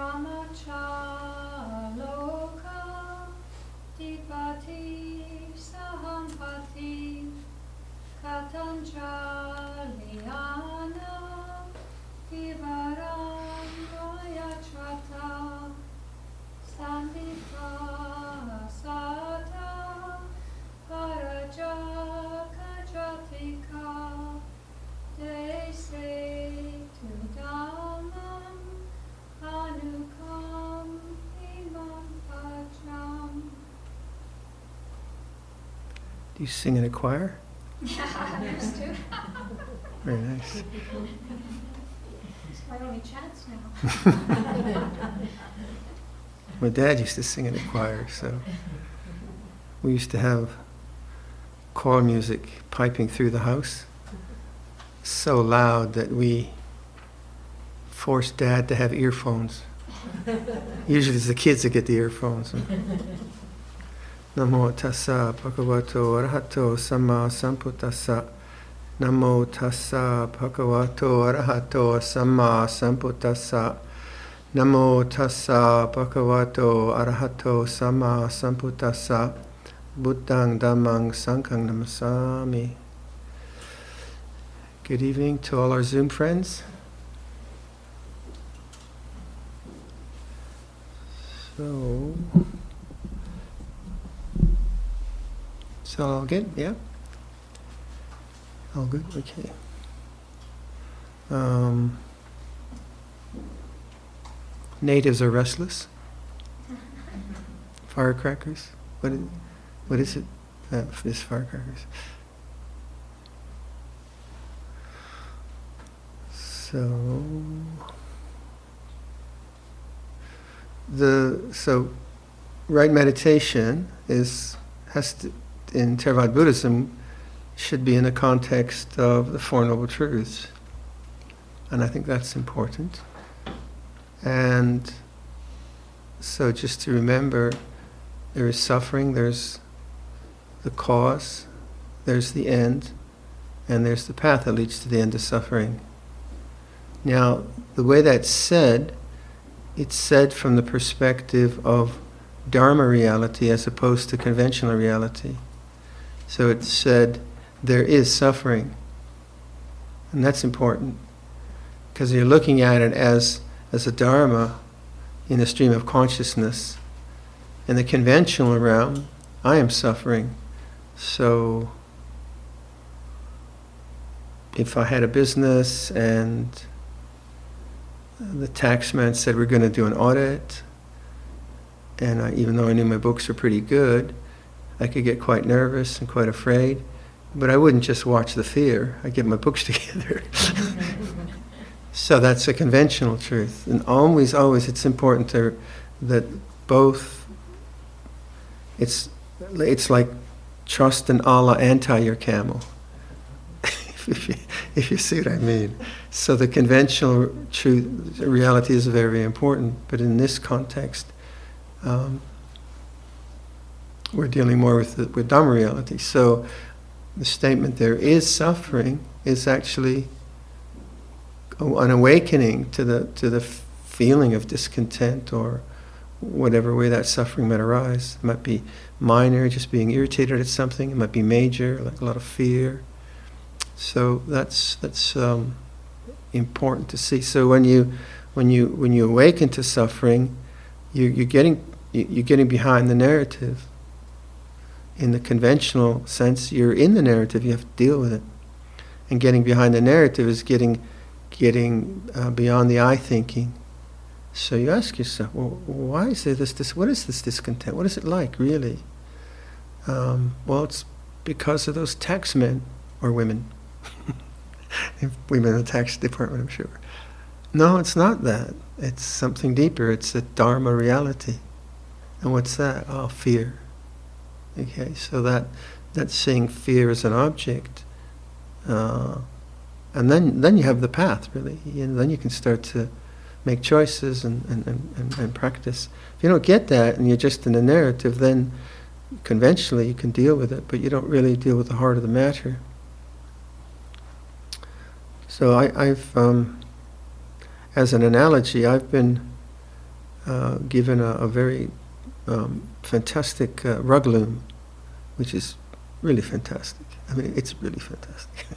Brahmachaloka Dipati Sahampati Katanjaliana Viradhammo Yachata Sandita Sata Parajaka Jatika Dese Tu Dhammam Anukam Imam Pajam. Do you sing in a choir? Yeah, I used to. Very nice. It's my only chance now. My dad used to sing in a choir, so we used to have choir music piping through the house so loud that we forced Dad to have earphones. Usually it's the kids that get the earphones. Namo tassa bhagavato arahato samma sambuddhassa. Namo tassa bhagavato arahato samma sambuddhassa. Namo tassa bhagavato arahato samma sambuddhassa. Buddhang dhammang sanghang namasami. Good evening to all our Zoom friends. So all good? Yeah? All good? Okay. Natives are restless. Firecrackers. What is it? This firecrackers. So right meditation in Theravada Buddhism should be in the context of the Four Noble Truths, and I think that's important. And so just to remember, there is suffering, there's the cause, there's the end, and there's the path that leads to the end of suffering. Now, the way that's said, it's said from the perspective of Dharma reality as opposed to conventional reality. So it's said, there is suffering. And that's important, because you're looking at it as a Dharma in a stream of consciousness. In the conventional realm, I am suffering. So if I had a business and the taxman said we're going to do an audit, and even though I knew my books were pretty good, I could get quite nervous and quite afraid. But I wouldn't just watch the fear. I'd get my books together. So that's a conventional truth. And always it's important that both, it's like trust in Allah and tie your camel. if you see what I mean. So the conventional truth, reality is very, very important. But in this context, we're dealing more with Dhamma reality. So the statement there is suffering is actually an awakening to the feeling of discontent, or whatever way that suffering might arise. It might be minor, just being irritated at something. It might be major, like a lot of fear. So that's important to see. So when you awaken to suffering, you're getting behind the narrative. In the conventional sense, you're in the narrative. You have to deal with it. And getting behind the narrative is getting beyond the I thinking. So you ask yourself, well, why is there this? What is this discontent? What is it like, really? Well, it's because of those tax men or women. Women in the tax department, I'm sure. No, it's not that. It's something deeper. It's a Dharma reality. And what's that? Oh, fear. Okay, so that's seeing fear as an object. And then you have the path, really. And then you can start to make choices and practice. If you don't get that and you're just in a narrative, then conventionally you can deal with it, but you don't really deal with the heart of the matter. So I've as an analogy, I've been given a very fantastic rug loom, which is really fantastic. I mean, it's really fantastic.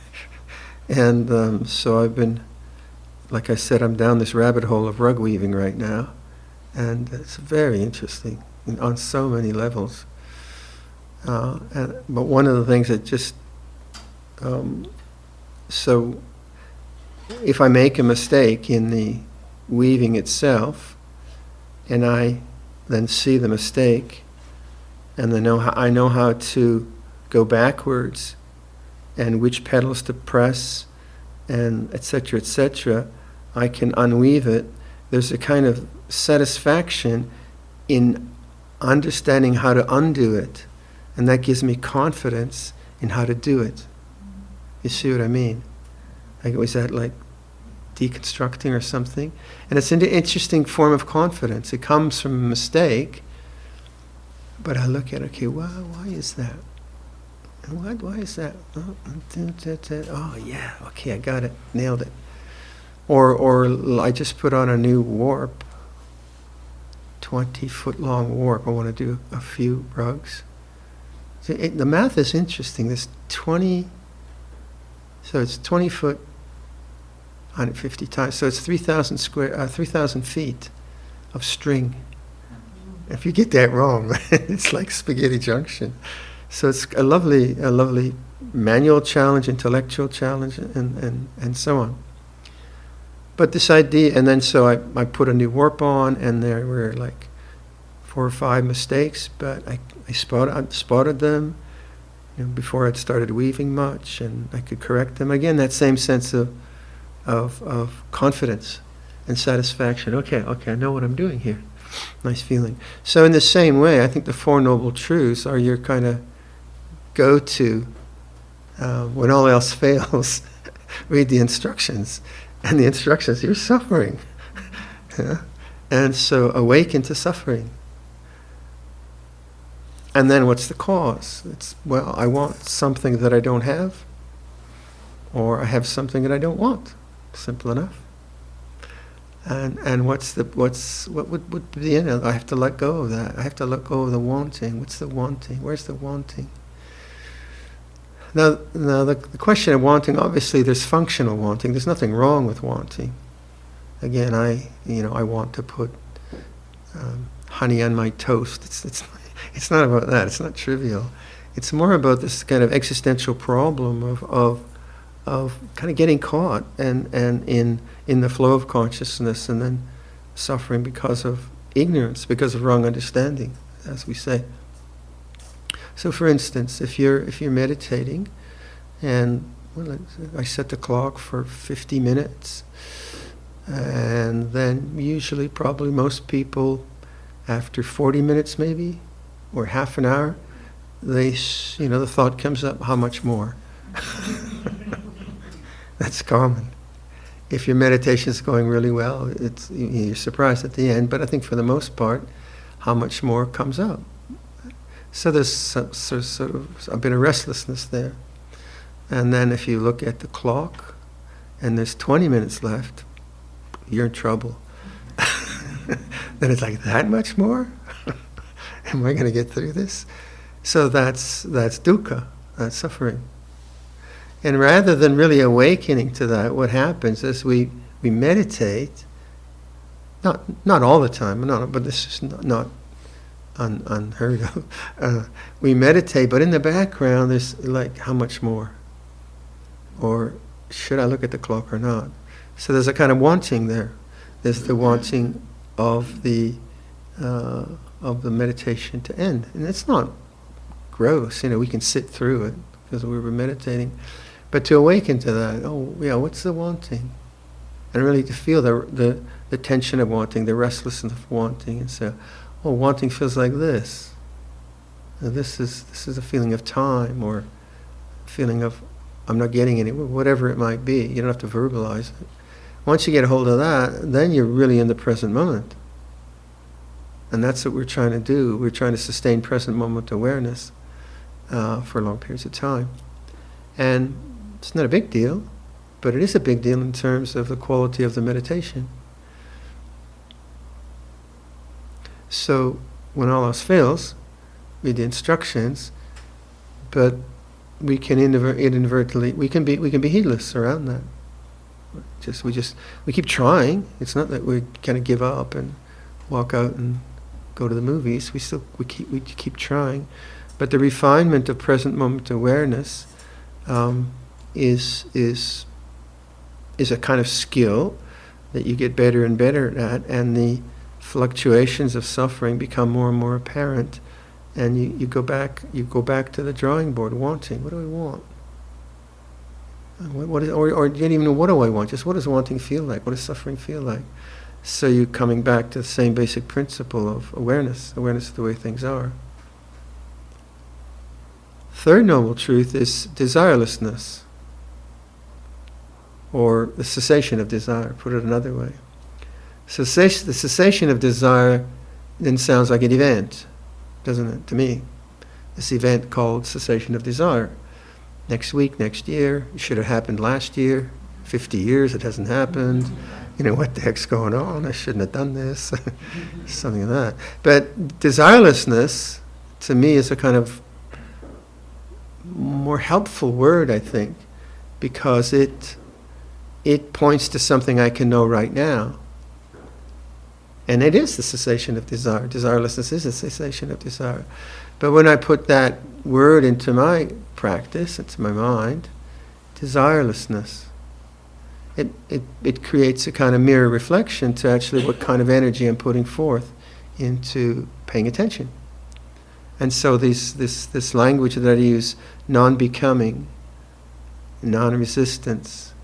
And so I've been, like I said, I'm down this rabbit hole of rug weaving right now, and it's very interesting on so many levels. But one of the things that just, so if I make a mistake in the weaving itself, and I then see the mistake, and I know how to go backwards, and which pedals to press, and etc., I can unweave it. There's a kind of satisfaction in understanding how to undo it, and that gives me confidence in how to do it. You see what I mean? Like, was that like deconstructing or something? And it's an interesting form of confidence. It comes from a mistake, but I look at, okay, why is that? And why is that? Oh yeah, okay, I got it, nailed it. Or I just put on a new warp, 20-foot long warp. I want to do a few rugs. So the math is interesting. This 20, so it's 20 foot, 150 times. So it's 3,000 feet of string. If you get that wrong, it's like spaghetti junction. So it's a lovely manual challenge, intellectual challenge, and so on. But this idea, and then so I put a new warp on, and there were like 4 or 5 mistakes, but I spotted them, before I'd started weaving much, and I could correct them. Again, that same sense of confidence and satisfaction. Okay, I know what I'm doing here. Nice feeling. So in the same way, I think the Four Noble Truths are your kind of go-to when all else fails. Read the instructions. And the instructions, you're suffering. Yeah? And so awaken to suffering. And then what's the cause? It's, well, I want something that I don't have, or I have something that I don't want. Simple enough. And what would be the end? I have to let go of that. I have to let go of the wanting. What's the wanting? Where's the wanting? Now the question of wanting, obviously there's functional wanting. There's nothing wrong with wanting. Again, I want to put honey on my toast. It's not about that. It's not trivial. It's more about this kind of existential problem of kind of getting caught and in the flow of consciousness, and then suffering because of ignorance, because of wrong understanding, as we say. So, for instance, if you're meditating, and I set the clock for 50 minutes, and then usually, probably most people, after 40 minutes maybe, or half an hour, the thought comes up, how much more? That's common. If your meditation is going really well, you're surprised at the end, but I think for the most part, how much more comes up? So there's sort of a bit of restlessness there. And then if you look at the clock and there's 20 minutes left, you're in trouble. Then it's like, that much more? Am I going to get through this? So that's dukkha, that's suffering. And rather than really awakening to that, what happens is we meditate, not all the time, but this is not unheard of. We meditate, but in the background there's like, how much more? Or should I look at the clock or not? So there's a kind of wanting there. There's the wanting of the meditation to end, and it's not gross. We can sit through it because we were meditating, but to awaken to that, what's the wanting, and really to feel the tension of wanting, the restlessness of wanting, and so. Wanting feels like this. Now this is a feeling of time, or a feeling of I'm not getting anywhere, whatever it might be. You don't have to verbalize it. Once you get a hold of that, then you're really in the present moment. And that's what we're trying to do. We're trying to sustain present moment awareness for long periods of time. And it's not a big deal, but it is a big deal in terms of the quality of the meditation. So when all else fails, read the instructions, but we can inadvertently, we can be heedless around that. We keep trying. It's not that we kind of give up and walk out and go to the movies. We keep trying, but the refinement of present moment awareness is a kind of skill that you get better and better at, and the fluctuations of suffering become more and more apparent, and you go back to the drawing board, wanting. What do I want? Or you don't even know, what do I want? Just what does wanting feel like? What does suffering feel like? So you're coming back to the same basic principle of awareness of the way things are. Third noble truth is desirelessness, or the cessation of desire, put it another way. The cessation of desire then sounds like an event, doesn't it, to me? This event called cessation of desire. Next week, next year, it should have happened last year, 50 years, it hasn't happened. What the heck's going on? I shouldn't have done this. Something like that. But desirelessness, to me, is a kind of more helpful word, I think, because it points to something I can know right now. And it is the cessation of desire. Desirelessness is a cessation of desire. But when I put that word into my practice, into my mind, desirelessness, it creates a kind of mirror reflection to actually what kind of energy I'm putting forth into paying attention. And so this language that I use, non-becoming, non-resistance,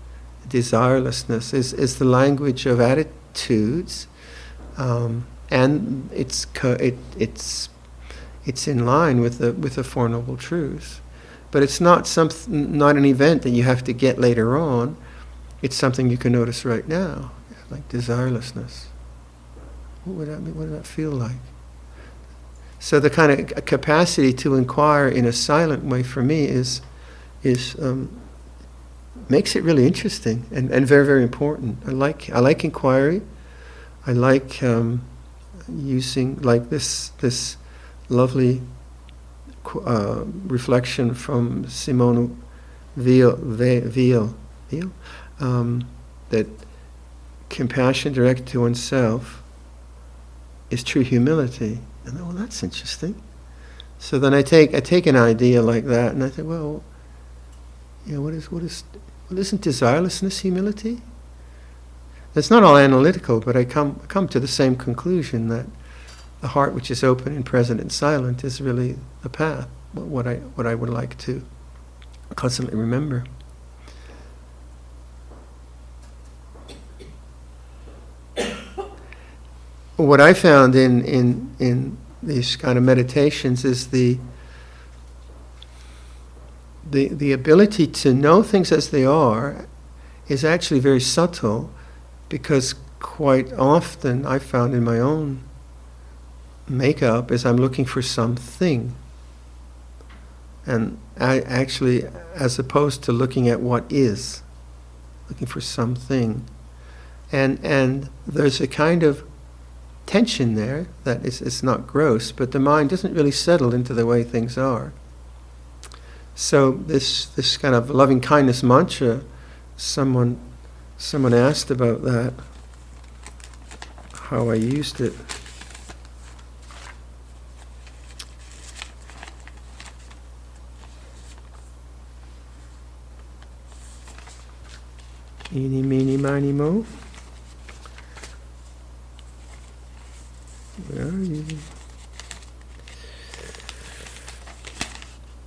desirelessness, is the language of attitudes, and it's in line with the Four Noble Truths. But it's not an event that you have to get later on. It's something you can notice right now, like desirelessness. What would that mean? What does that feel like? So the kind of capacity to inquire in a silent way for me is makes it really interesting and very, very important. I like inquiry. I like using like this lovely reflection from Simone Weil, that compassion directed to oneself is true humility. And well, that's interesting. So then I take an idea like that, and I think, well, what isn't desirelessness humility? It's not all analytical, but I come to the same conclusion that the heart which is open and present and silent is really the path. What I would like to constantly remember. What I found in these kind of meditations is the ability to know things as they are is actually very subtle, because quite often I found in my own makeup is I'm looking for something, and I actually, as opposed to looking at what is, looking for something, and there's a kind of tension there that it's not gross, but the mind doesn't really settle into the way things are. So this kind of loving kindness mantra, someone asked about that, how I used it. Eeny, meeny, miny, mo. Where are you?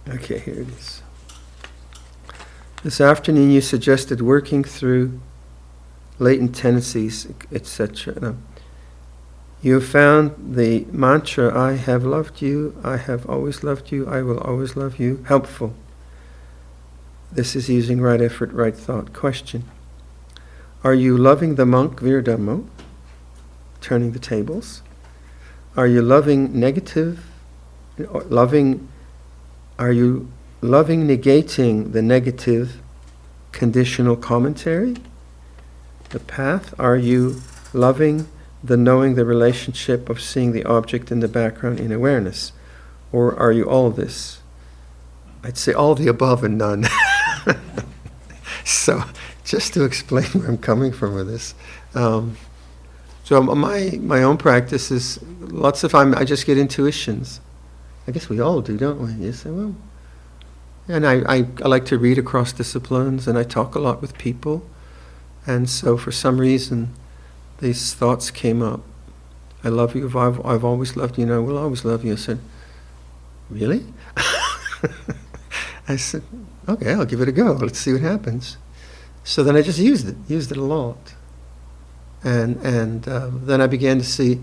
Okay, here it is. This afternoon you suggested working through latent tendencies, etc. No. You have found the mantra, I have loved you, I have always loved you, I will always love you, helpful. This is using right effort, right thought. Question. Are you loving the monk Viradhammo, turning the tables? Are you loving negative, are you loving negating the negative conditional commentary? The path? Are you loving the knowing the relationship of seeing the object in the background in awareness? Or are you all this? I'd say all the above and none. So, just to explain where I'm coming from with this. So my own practice is lots of time I just get intuitions. I guess we all do, don't we? You say, well, and I like to read across disciplines, and I talk a lot with people, and so for some reason these thoughts came up. I love you. I've always loved you, and I will always love you. I said, really? I said, okay, I'll give it a go. Let's see what happens. So then I just used it a lot, and then I began to see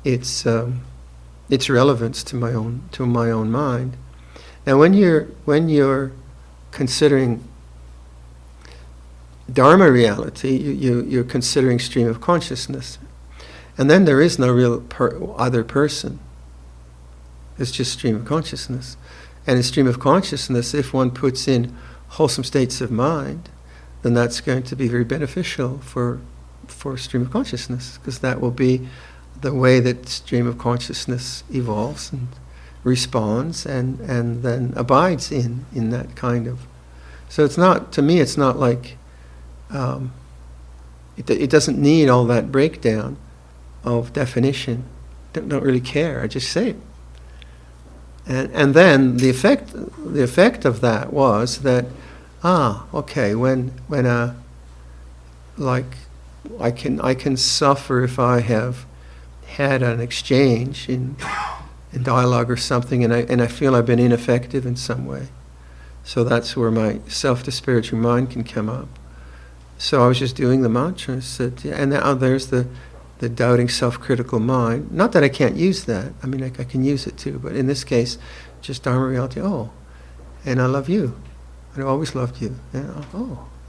its relevance to my own mind. Now, when you're considering Dharma reality, you're considering stream of consciousness, and then there is no real other person. It's just stream of consciousness. And in stream of consciousness, if one puts in wholesome states of mind, then that's going to be very beneficial for stream of consciousness, because that will be the way that stream of consciousness evolves and responds and then abides in that kind of. So it's not, to me, it's not like, it doesn't need all that breakdown of definition. Don't really care, I just say it. And then the effect of that was that, okay, when like I can suffer if I have had an exchange in dialogue or something, and I feel I've been ineffective in some way. So that's where my self-disparaging mind can come up. So I was just doing the mantra, and said, yeah, and now there's the doubting self-critical mind. Not that I can't use that. I mean, I can use it too. But in this case, just Dharma reality. Oh, and I love you. And I've always loved you. And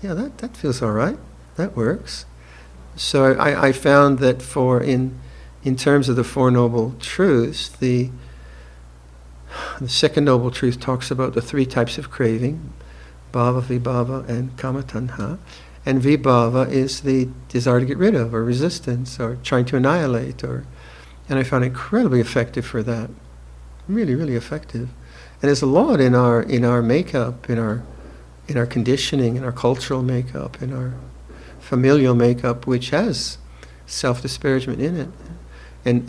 yeah, that feels all right. That works. So I found that in terms of the Four Noble Truths, the Second Noble Truth talks about the three types of craving, bhava, vibhava, and kama tanha. And vibhava is the desire to get rid of, or resistance, or trying to annihilate, and I found it incredibly effective for that. Really, really effective. And there's a lot in our makeup, in our conditioning, in our cultural makeup, in our familial makeup, which has self-disparagement in it. And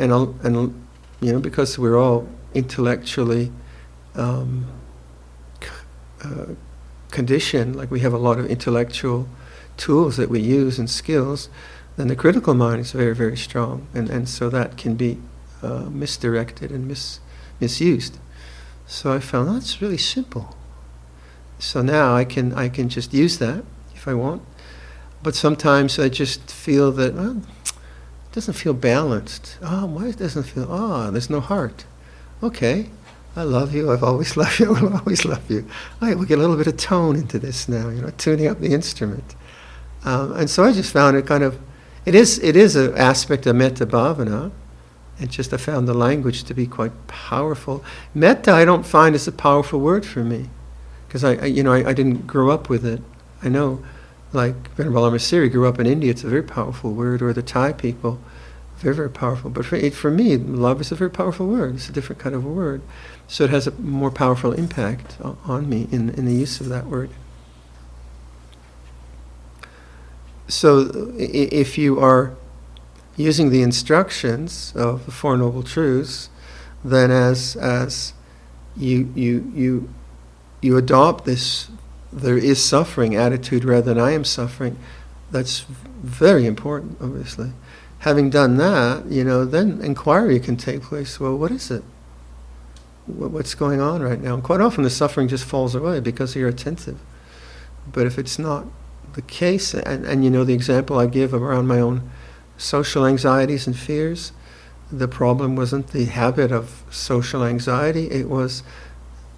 because we're all intellectually conditioned, like we have a lot of intellectual tools that we use and skills, then the critical mind is very, very strong, and so that can be misdirected and misused. So I found that's really simple. So now I can just use that if I want, but sometimes I just feel that it doesn't feel balanced. Why it doesn't feel? There's no heart. Okay, I love you. I've always loved you. I will always love you. All right, we'll get a little bit of tone into this now. Tuning up the instrument. And so I just found it kind of, it is an aspect of metta bhavana, and just I found the language to be quite powerful. Metta I don't find is a powerful word for me, because I didn't grow up with it. I know, like Venerable Arnprior grew up in India, it's a very powerful word, or the Thai people, very, very powerful. But for me, love is a very powerful word. It's a different kind of a word. So it has a more powerful impact on me in the use of that word. So if you are using the instructions of the Four Noble Truths, then as you adopt this there is suffering attitude rather than I am suffering, that's very important, obviously. Having done that, then inquiry can take place. Well, what is it? What's going on right now? And quite often the suffering just falls away because you're attentive. But if it's not the case, and the example I give around my own social anxieties and fears, the problem wasn't the habit of social anxiety, it was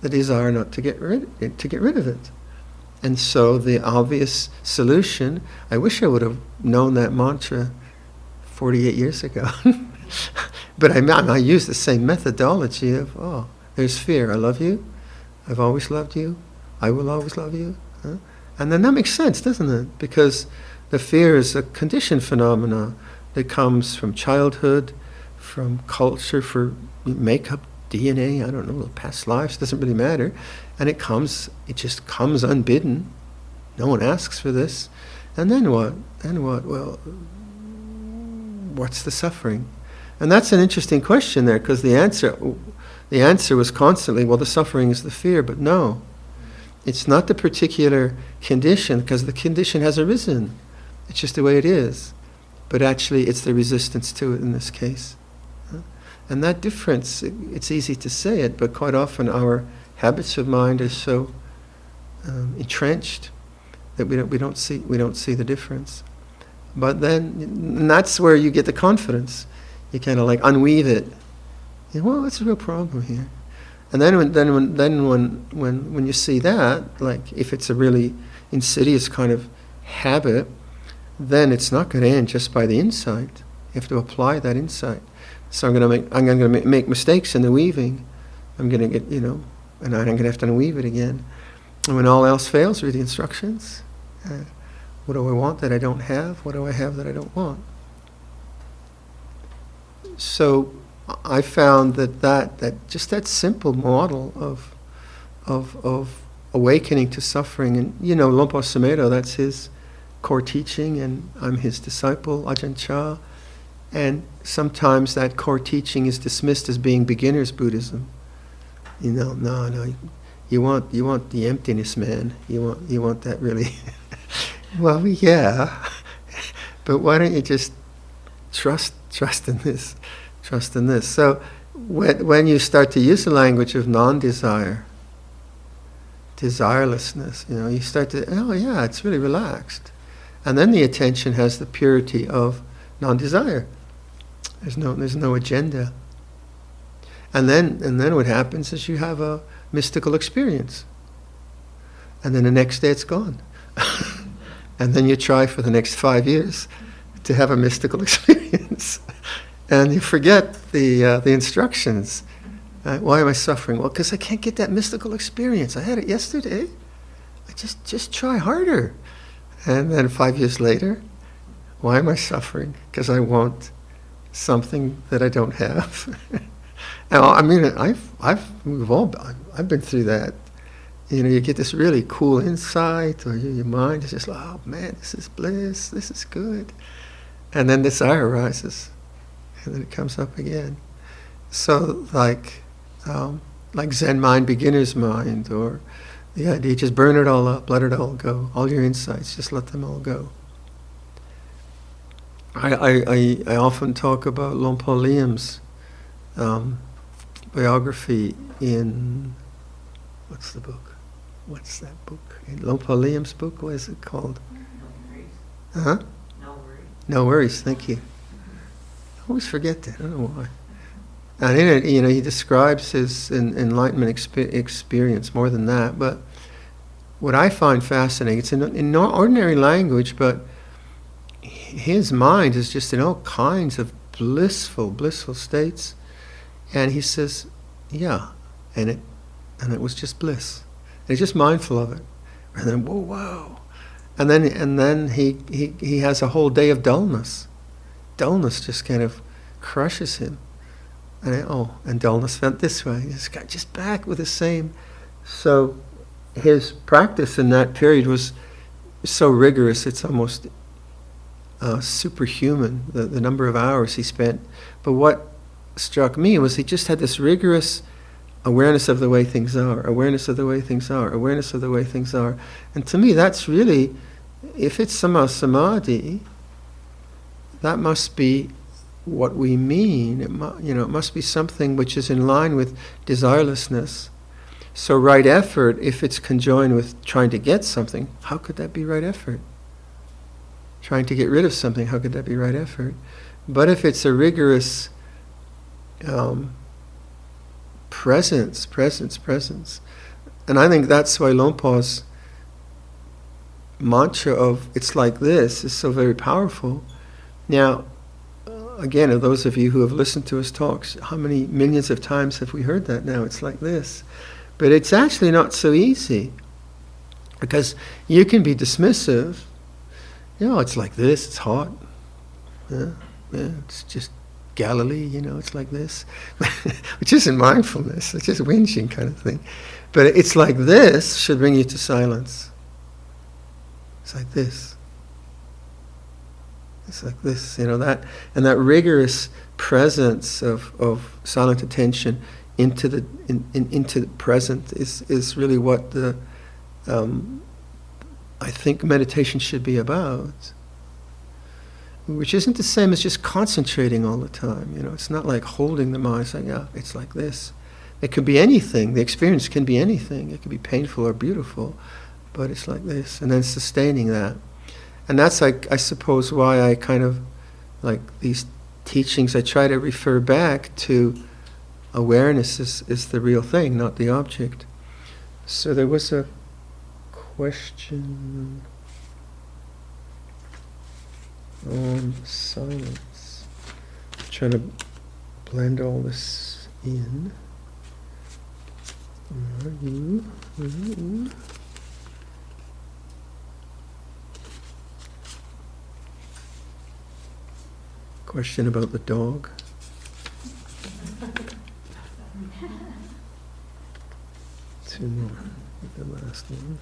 the desire not to get rid of it. And so the obvious solution, I wish I would have known that mantra 48 years ago. But I use the same methodology of, there's fear, I love you, I've always loved you, I will always love you. And then that makes sense, doesn't it? Because the fear is a conditioned phenomena. that comes from childhood, from culture, for makeup, DNA, I don't know, past lives, doesn't really matter. And it just comes unbidden. No one asks for this. And then what? Well, what's the suffering? And that's an interesting question there, because the answer was constantly, well, the suffering is the fear, but no. It's not the particular condition, because the condition has arisen. It's just the way it is. But actually, it's the resistance to it in this case. And that difference, it's easy to say it, but quite often our habits of mind are so entrenched that we don't see the difference. But then, and that's where you get the confidence. You kind of like unweave it. Well, what's the real problem here? And then when you see that, like if it's a really insidious kind of habit, then it's not going to end just by the insight. You have to apply that insight. So I'm going to make mistakes in the weaving. I'm going to get, and I'm going to have to unweave it again. And when all else fails, read the instructions. What do I want that I don't have? What do I have that I don't want? So I found that just that simple model of awakening to suffering, and Lompo Sumedho, that's his core teaching, and I'm his disciple, Ajahn Chah. And sometimes that core teaching is dismissed as being beginner's Buddhism. No, you want the emptiness, man. You want that really. Well, yeah, but why don't you just trust in this? Trust in this. So when you start to use the language of non-desire, desirelessness, you start to, oh yeah, it's really relaxed. And then the attention has the purity of non-desire. There's no agenda. And then what happens is you have a mystical experience. And then the next day it's gone. And then you try for the next 5 years to have a mystical experience. And you forget the instructions. Why am I suffering? Well, because I can't get that mystical experience. I had it yesterday. I just try harder. And then 5 years later, why am I suffering? Because I want something that I don't have. Now, I mean, I've been through that. You get this really cool insight, or your mind is just like, oh man, this is bliss, this is good. And then desire arises, and then it comes up again. So like Zen mind, beginner's mind, or the idea, just burn it all up, let it all go. All your insights, just let them all go. I often talk about Lompo Liam's biography in, what's the book? What's that book? In Lompo Liam's book, what is it called? No worries. Huh? No worries. No worries, thank you. I always forget that, I don't know why. And in it, he describes his enlightenment experience, more than that, but what I find fascinating, it's in ordinary language, but his mind is just in all kinds of blissful states. And he says, yeah, and it was just bliss. And he's just mindful of it. And then, whoa. And then he has a whole day of dullness. Dullness just kind of crushes him. And dullness went this way. He's got just back with the same. So his practice in that period was so rigorous, it's almost superhuman, the number of hours he spent. But what struck me was he just had this rigorous awareness of the way things are, awareness of the way things are, awareness of the way things are. And to me, that's really, if it's samadhi, that must be what we mean. It must be something which is in line with desirelessness. So right effort, if it's conjoined with trying to get something, how could that be right effort? Trying to get rid of something, how could that be right effort? But if it's a rigorous presence, and I think that's why Lompo's mantra of "it's like this" is so very powerful. Now, again, of those of you who have listened to his talks, how many millions of times have we heard that now? It's like this. But it's actually not so easy, because you can be dismissive. It's like this, it's hot. Yeah. it's just Galilee, it's like this, which isn't mindfulness, it's just whinging kind of thing. But it's like this should bring you to silence. It's like this. It's like this, that, and that rigorous presence of silent attention into the into the present is really what the I think meditation should be about. Which isn't the same as just concentrating all the time. It's not like holding the mind saying, "Yeah, it's like this." It could be anything. The experience can be anything. It could be painful or beautiful, but it's like this, and then sustaining that. And that's, like, I suppose, why I kind of like these teachings. I try to refer back to awareness is the real thing, not the object. So there was a question on silence. I'm trying to blend all this in. Question about the dog. Two more. The last one.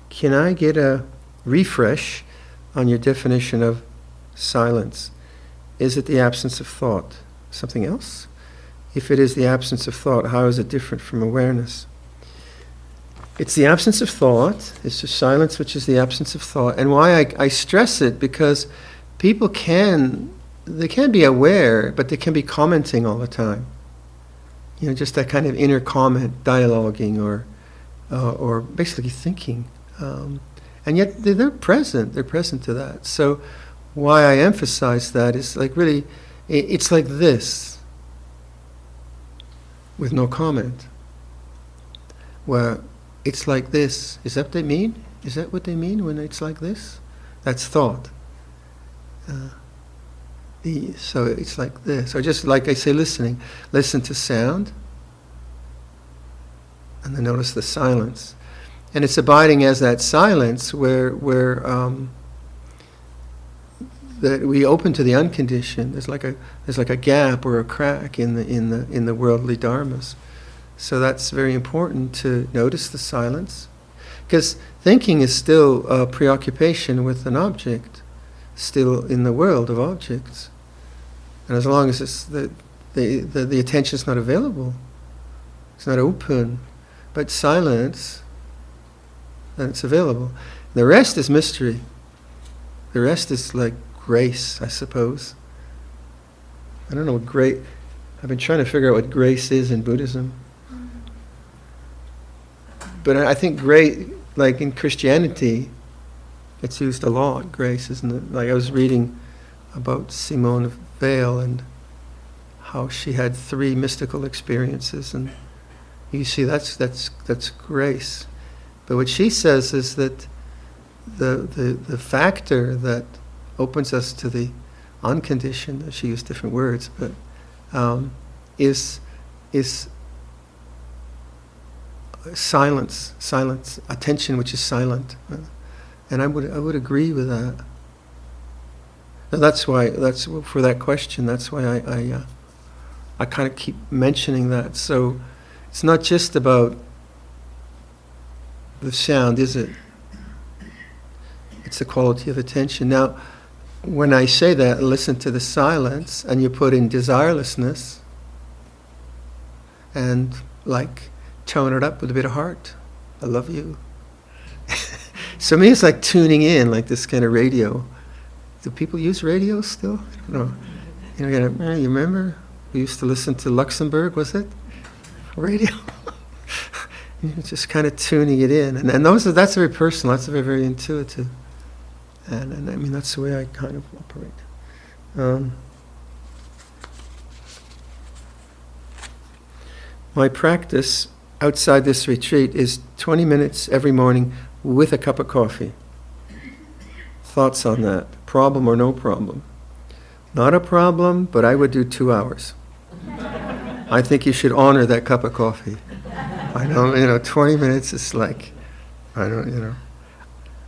Can I get a refresh on your definition of silence? Is it the absence of thought? Something else? If it is the absence of thought, how is it different from awareness? It's the absence of thought. It's just silence, which is the absence of thought. And why I stress it, because people can be aware, but they can be commenting all the time. Just that kind of inner comment, dialoguing, or basically thinking. And yet they're present. They're present to that. So why I emphasize that is like really, it's like this, with no comment. Where it's like this. Is that what they mean? Is that what they mean when it's like this? That's thought. So it's like this. Or just like I say, listening. Listen to sound. And then notice the silence. And it's abiding as that silence where that we open to the unconditioned. There's like a gap or a crack in the worldly dharmas. So that's very important to notice the silence, because thinking is still a preoccupation with an object, still in the world of objects. And as long as it's the attention is not available, it's not open, but silence, then it's available. The rest is mystery. The rest is like grace, I suppose. I don't know what grace. I've been trying to figure out what grace is in Buddhism. But I think grace, like in Christianity, it's used a lot, grace, isn't it? Like I was reading about Simone Weil and how she had 3 mystical experiences, and you see that's grace. But what she says is that the factor that opens us to the unconditioned, she used different words, but is silence, attention which is silent. And I would agree with that. And that's for that question, that's why I kind of keep mentioning that. So it's not just about the sound, is it? It's the quality of attention. Now, when I say that, listen to the silence, and you put in desirelessness, and like tone it up with a bit of heart. I love you. So me, it's like tuning in, like this kind of radio. Do people use radio still? I don't know. You remember? We used to listen to Luxembourg, was it? Radio. You're just kind of tuning it in. And that's very personal. That's very, very intuitive. And I mean, that's the way I kind of operate. My practice outside this retreat is 20 minutes every morning with a cup of coffee. Thoughts on that? Problem or no problem? Not a problem, but I would do 2 hours. I think you should honor that cup of coffee. I know, 20 minutes is like,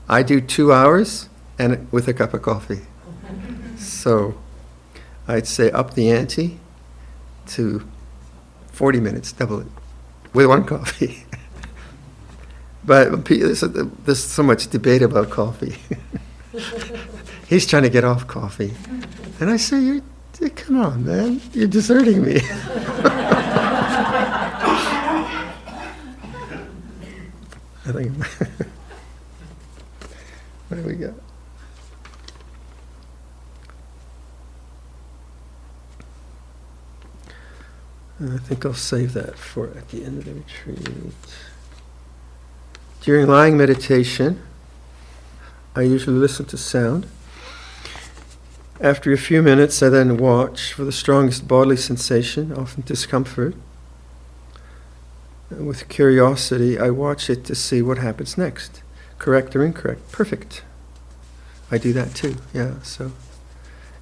I do 2 hours and with a cup of coffee. So I'd say up the ante to 40 minutes, double it, with one coffee. But there's so much debate about coffee. He's trying to get off coffee. And I say, come on, man, you're deserting me. I think, what do we got? I think I'll save that for at the end of the retreat. During lying meditation, I usually listen to sound. After a few minutes, I then watch for the strongest bodily sensation, often discomfort. And with curiosity, I watch it to see what happens next. Correct or incorrect? Perfect. I do that too, yeah. So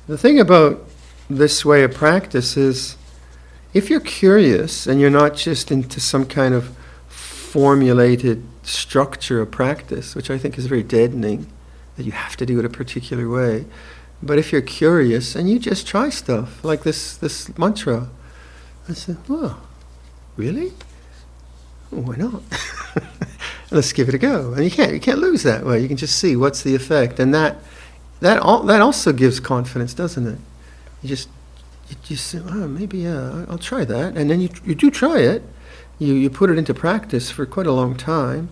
the thing about this way of practice is, if you're curious and you're not just into some kind of formulated structure of practice, which I think is very deadening, that you have to do it a particular way. But if you're curious and you just try stuff, like this mantra, I said, well, really? Well, why not? Let's give it a go. And you can't lose that way. You can just see what's the effect. And that also gives confidence, doesn't it? You say, oh, maybe, yeah, I'll try that. And then you do try it. You put it into practice for quite a long time.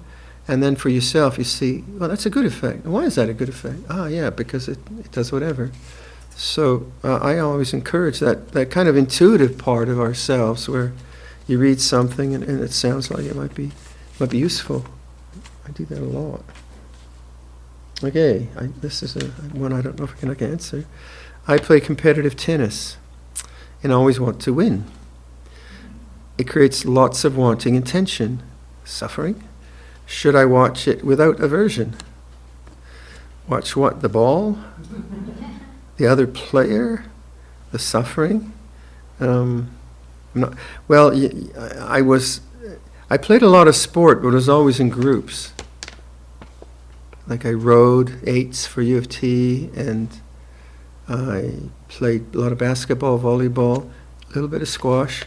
And then for yourself, you see, well, that's a good effect. Why is that a good effect? Ah, yeah, because it does whatever. So I always encourage that kind of intuitive part of ourselves where you read something and it sounds like it might be useful. I do that a lot. Okay, this is one I don't know if I can answer. I play competitive tennis and always want to win. It creates lots of wanting and tension, suffering. Should I watch it without aversion? Watch what? The ball? The other player? The suffering? I played a lot of sport, but it was always in groups. Like I rowed 8s for U of T, and I played a lot of basketball, volleyball, a little bit of squash.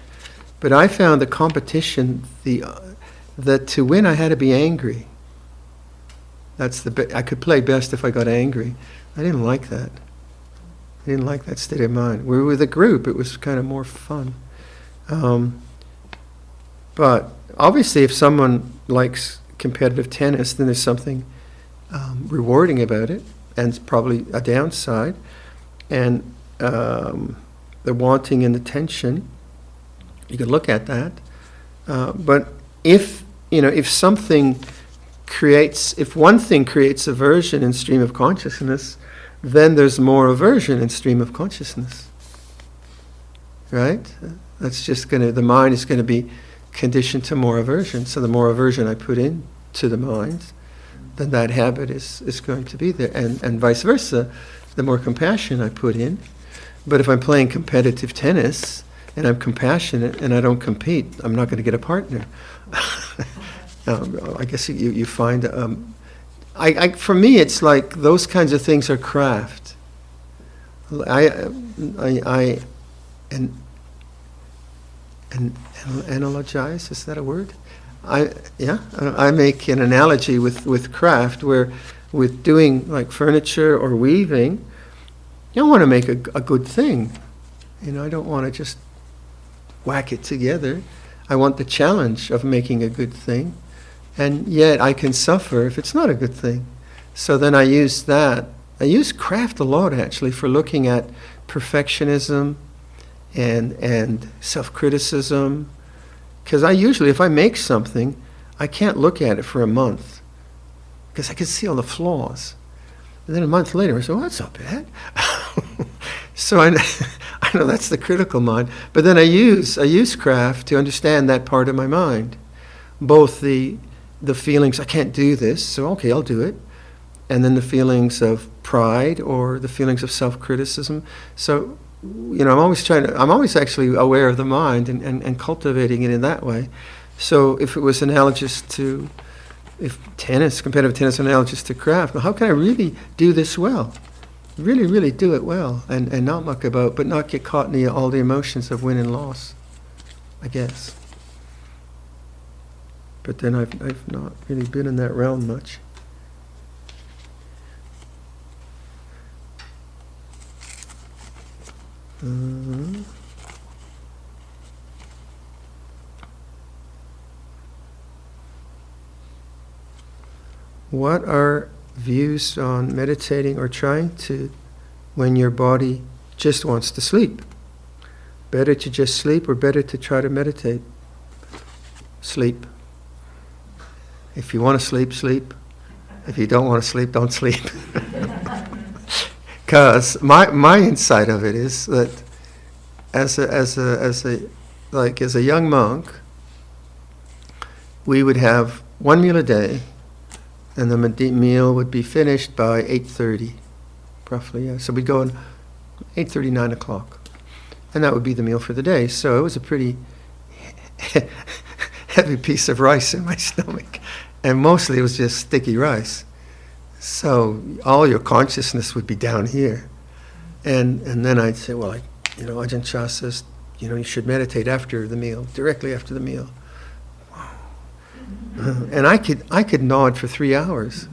But I found the competition, that to win I had to be angry. I could play best if I got angry. I didn't like that. I didn't like that state of mind. We were with a group, it was kind of more fun. But obviously if someone likes competitive tennis, then there's something rewarding about it, and it's probably a downside. And the wanting and the tension, you can look at that. But if one thing creates aversion in stream of consciousness, then there's more aversion in stream of consciousness. Right? That's just the mind is going to be conditioned to more aversion. So the more aversion I put in to the mind, then that habit is going to be there. And vice versa, the more compassion I put in. But if I'm playing competitive tennis and I'm compassionate and I don't compete, I'm not going to get a partner. I guess you find, for me, it's like those kinds of things are craft. Analogize, is that a word? I make an analogy with craft where with doing like furniture or weaving, you want to make a good thing. I don't want to just whack it together. I want the challenge of making a good thing, and yet I can suffer if it's not a good thing. So then I use that. I use craft a lot actually for looking at perfectionism and self-criticism. Because I usually, if I make something, I can't look at it for a month because I can see all the flaws. And then a month later I say, well, that's not bad. So I know that's the critical mind. But then I use craft to understand that part of my mind. Both the feelings, I can't do this, so okay, I'll do it. And then the feelings of pride or the feelings of self-criticism. So, I'm always actually aware of the mind and cultivating it in that way. So if it was analogous to if tennis, competitive tennis analogous to craft, well, how can I really do this well? Really, really do it well, and not muck about, but not get caught in all the emotions of win and loss, I guess. But then I've not really been in that realm much. What are views on meditating or trying to when your body just wants to sleep? Better to just sleep or better to try to meditate? Sleep. If you want to sleep, sleep. If you don't want to sleep, don't sleep. Because my insight of it is that as a young monk, we would have one meal a day, and the meal would be finished by 8:30, roughly. Yeah. So we'd go in 8:30, 9 o'clock, and that would be the meal for the day. So it was a pretty heavy piece of rice in my stomach, and mostly it was just sticky rice. So all your consciousness would be down here, and then I'd say, well, Ajahn Chah says, you should meditate after the meal, directly after the meal. And I could nod for 3 hours.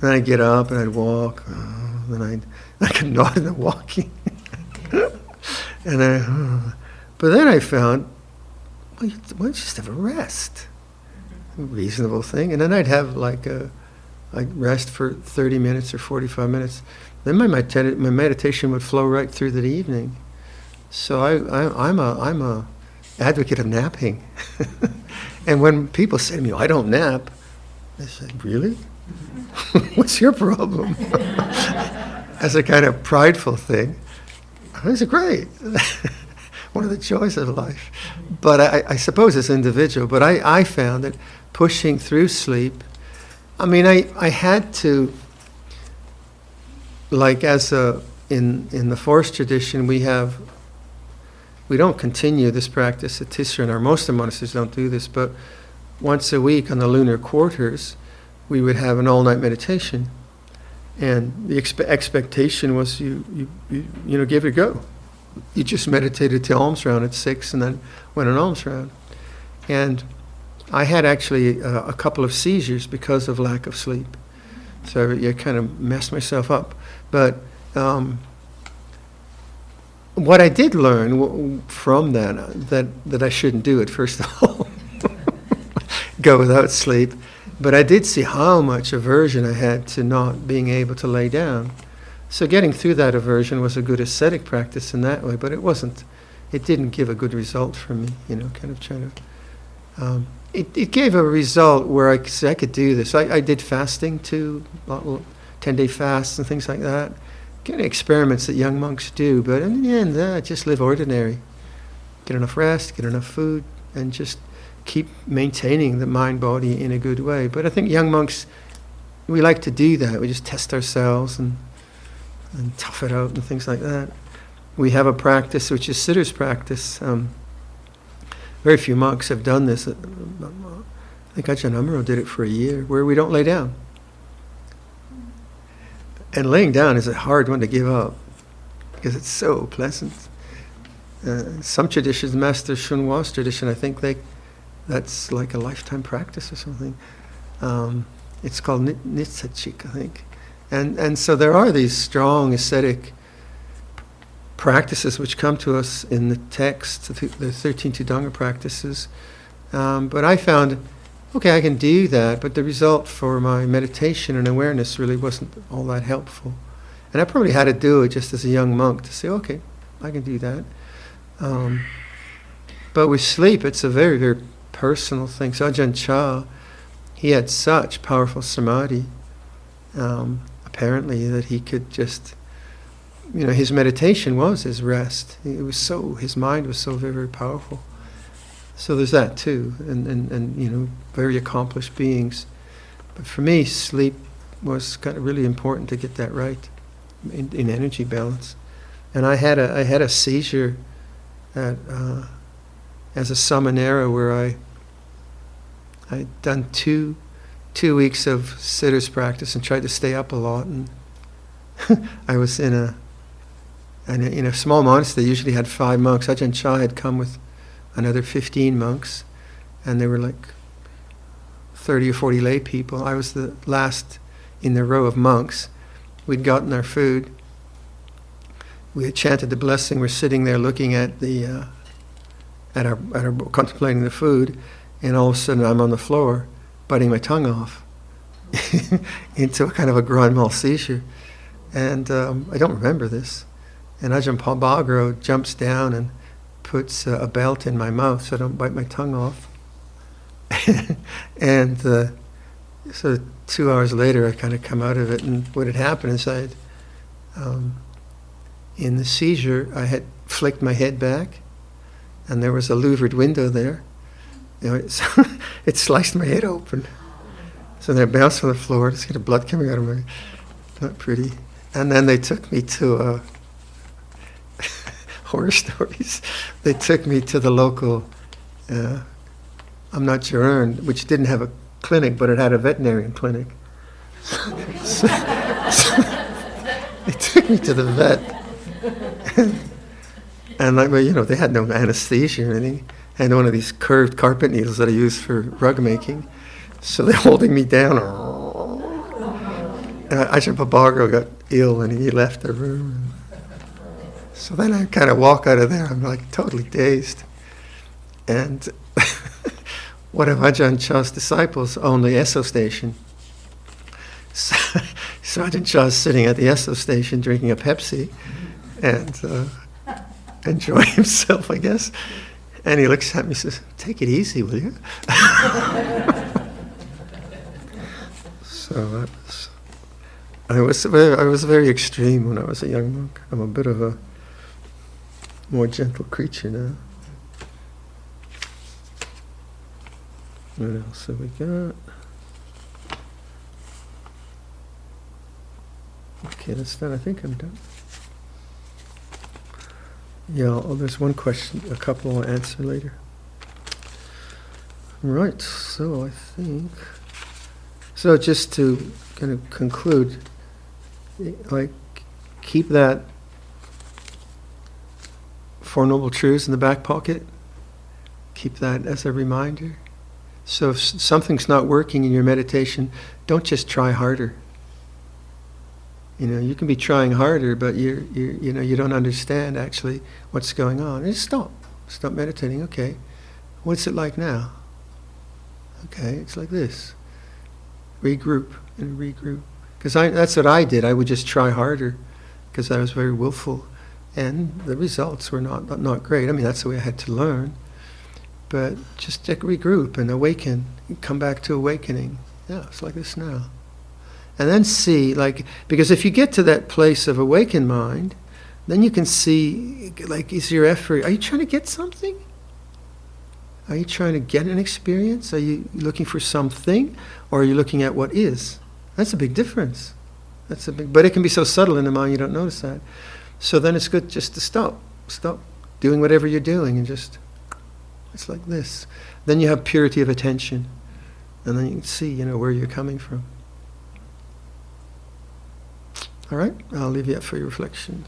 Then I'd get up and I'd walk. Then I could nod in the walking. But then I found, why don't you just have a rest? A reasonable thing. And then I'd have I'd rest for 30 minutes or 45 minutes. Then my meditation would flow right through the evening. So I'm a advocate of napping. And when people say to me, I don't nap, I say, really? What's your problem? As a kind of prideful thing. It's great. One of the joys of life. But I suppose it's individual. But I found that pushing through sleep, I had to, in the forest tradition, we don't continue this practice at Tisran, or most of the monasteries don't do this, but once a week on the lunar quarters, we would have an all-night meditation. And the expectation was you give it a go. You just meditated till alms round at 6 and then went on alms round. And I had actually a couple of seizures because of lack of sleep. So I kind of messed myself up. But what I did learn from that I shouldn't do it, first of all, go without sleep. But I did see how much aversion I had to not being able to lay down. So getting through that aversion was a good ascetic practice in that way, but it didn't give a good result for me, kind of trying to... It gave a result where I could do this. I did fasting too, 10-day fasts and things like that. Kind of experiments that young monks do, but in the end, just live ordinary. Get enough rest, get enough food, and just keep maintaining the mind-body in a good way. But I think young monks, we like to do that. We just test ourselves and tough it out and things like that. We have a practice which is Sitter's practice. Very few monks have done this. I think Ajahn Amaro did it for a year, where we don't lay down. And laying down is a hard one to give up, because it's so pleasant. Some traditions, Master Shunwa's tradition, I think that's like a lifetime practice or something. It's called Nitsachik, I think. And so there are these strong ascetic practices which come to us in the text, the 13 Tudanga practices. But I found, okay, I can do that, but the result for my meditation and awareness really wasn't all that helpful. And I probably had to do it just as a young monk to say, okay, I can do that. But with sleep, it's a very, very personal thing. So Ajahn Chah, he had such powerful samadhi, apparently, that he could just, his meditation was his rest. His mind was so very, very powerful. So there's that too, and very accomplished beings. But for me, sleep was kind of really important to get that right in energy balance. And I had a seizure as a samanera where I'd done 2 2 weeks of sitters practice and tried to stay up a lot. And I was in a small monastery. They usually had 5 monks. Ajahn Chah had come with another 15 monks, and they were like 30 or 40 lay people. I was the last in the row of monks. We'd gotten our food. We had chanted the blessing. We're sitting there looking at the at our contemplating the food, and all of a sudden I'm on the floor, biting my tongue off into a kind of a grand mal seizure. And I don't remember this. And Ajahn Bagro jumps down and puts a belt in my mouth so I don't bite my tongue off. And so 2 hours later I kind of come out of it, and what had happened is I had, in the seizure, I had flicked my head back, and there was a louvered window there. It sliced my head open. So then I bounced on the floor, just get blood coming out of my, not pretty. And then they took me to horror stories. They took me to the local, I'm not sure, which didn't have a clinic, but it had a veterinarian clinic. So they took me to the vet. And like, well, they had no anesthesia or anything. And one of these curved carpet needles that I use for rug making. So they're holding me down. And Ajahn Bagro got ill and he left the room. So then I kind of walk out of there. I'm like totally dazed. And one of Ajahn Chah's disciples owned the Esso station. So Ajahn Chah's sitting at the Esso station drinking a Pepsi and enjoying himself, I guess. And he looks at me and says, "Take it easy, will you?" So I was very extreme when I was a young monk. I'm a bit of a more gentle creature now. What else have we got? Okay, that's done. I think I'm done. Yeah, there's one question, a couple I'll answer later. Right, so I think... So just to kind of conclude, like, keep that Four Noble Truths in the back pocket. Keep that as a reminder. So if something's not working in your meditation, don't just try harder. You can be trying harder, but you don't understand actually what's going on. And just stop meditating. Okay, what's it like now? Okay, it's like this. Regroup and regroup. Because that's what I did. I would just try harder because I was very willful, and the results were not great. I mean, that's the way I had to learn. But just regroup and awaken, come back to awakening. Yeah, it's like this now. And then see, because if you get to that place of awakened mind, then you can see, is your effort, are you trying to get something? Are you trying to get an experience? Are you looking for something? Or are you looking at what is? That's a big difference. But it can be so subtle in the mind you don't notice that. So then it's good just to stop doing whatever you're doing and just, it's like this. Then you have purity of attention. And then you can see, where you're coming from. All right, I'll leave you up for your reflection.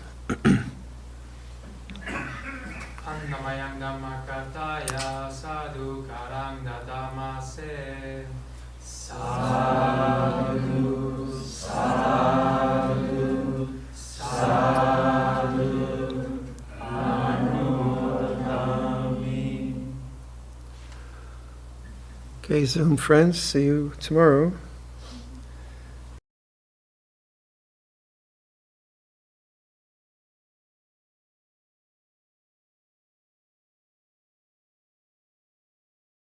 Annamayang Dhammakataya Sadhu Karang Dadamase Sadhu Sadhu Sadhu Anumodami. Okay, Zoom friends, see you tomorrow.